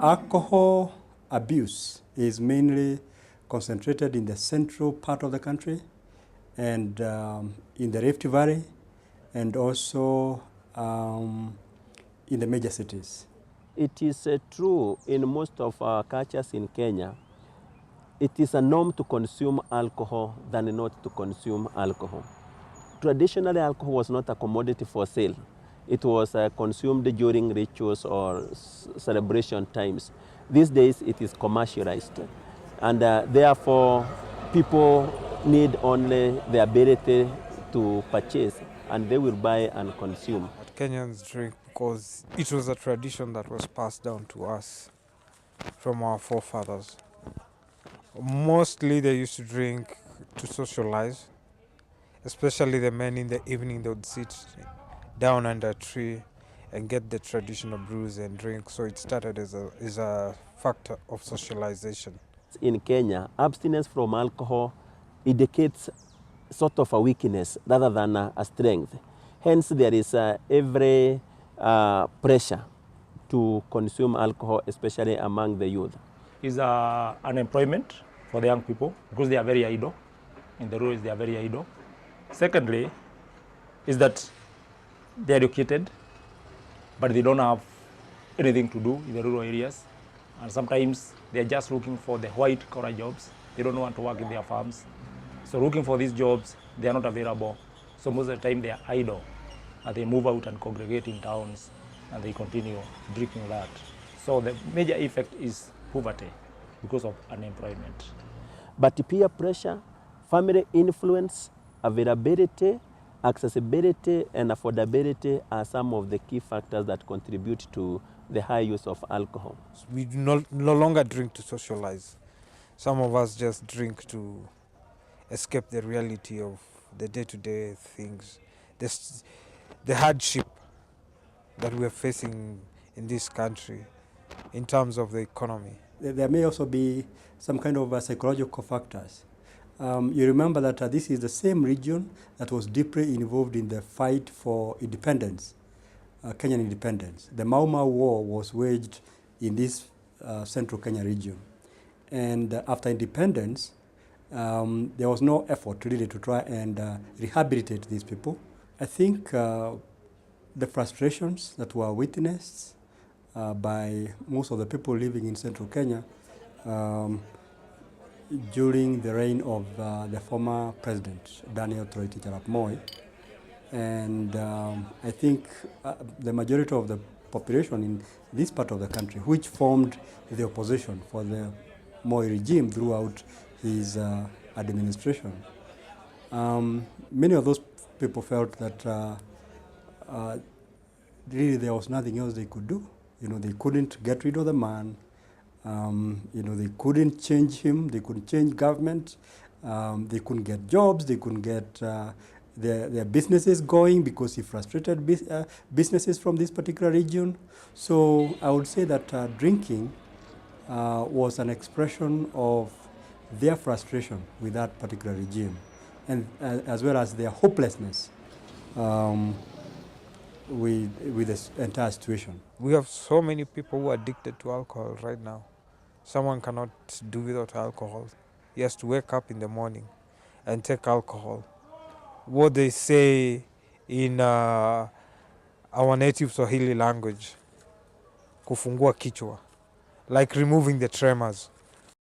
Alcohol abuse is mainly concentrated in the central part of the country and in the Rift Valley and also in the major cities. It is true in most of our cultures in Kenya, it is a norm to consume alcohol than not to consume alcohol. Traditionally, alcohol was not a commodity for sale. It was consumed during rituals or celebration times. These days, it is commercialized. And therefore, people need only the ability to purchase, and they will buy and consume. Kenyans drink because it was a tradition that was passed down to us from our forefathers. Mostly they used to drink to socialize, especially the men in the evening. They would sit down under a tree and get the traditional brews and drink. So it started as a factor of socialization. In Kenya, abstinence from alcohol indicates sort of a weakness rather than a strength. Hence, there is every pressure to consume alcohol, especially among the youth. Is unemployment for the young people because they are very idle. In the rural, they are very idle. Secondly, is that they are educated, but they don't have anything to do in the rural areas. And sometimes they are just looking for the white collar jobs. They don't want to work in their farms. So looking for these jobs, they are not available. So most of the time they are idle. And they move out and congregate in towns and they continue drinking that. So the major effect is poverty because of unemployment. But peer pressure, family influence, availability, accessibility, and affordability are some of the key factors that contribute to the high use of alcohol. We do no longer drink to socialize. Some of us just drink to escape the reality of the day-to-day things, the hardship that we're facing in this country in terms of the economy. There may also be some kind of psychological factors. You remember that this is the same region that was deeply involved in the fight for independence, Kenyan independence. The Mau Mau War was waged in this central Kenya region. And after independence, there was no effort really to try and rehabilitate these people. I think the frustrations that were witnessed by most of the people living in central Kenya during the reign of the former president, Daniel Toroitich arap Moi. And I think the majority of the population in this part of the country, which formed the opposition for the Moi regime throughout his administration, many of those people felt that really there was nothing else they could do. You know, they couldn't get rid of the man. You know, they couldn't change him. They couldn't change government. They couldn't get jobs. They couldn't get their businesses going because he frustrated businesses from this particular region. So I would say that drinking was an expression of their frustration with that particular regime, and as well as their hopelessness with this entire situation. We have so many people who are addicted to alcohol right now. Someone cannot do without alcohol. He has to wake up in the morning and take alcohol. What they say in our native Swahili language, kufungua kichwa, like removing the tremors.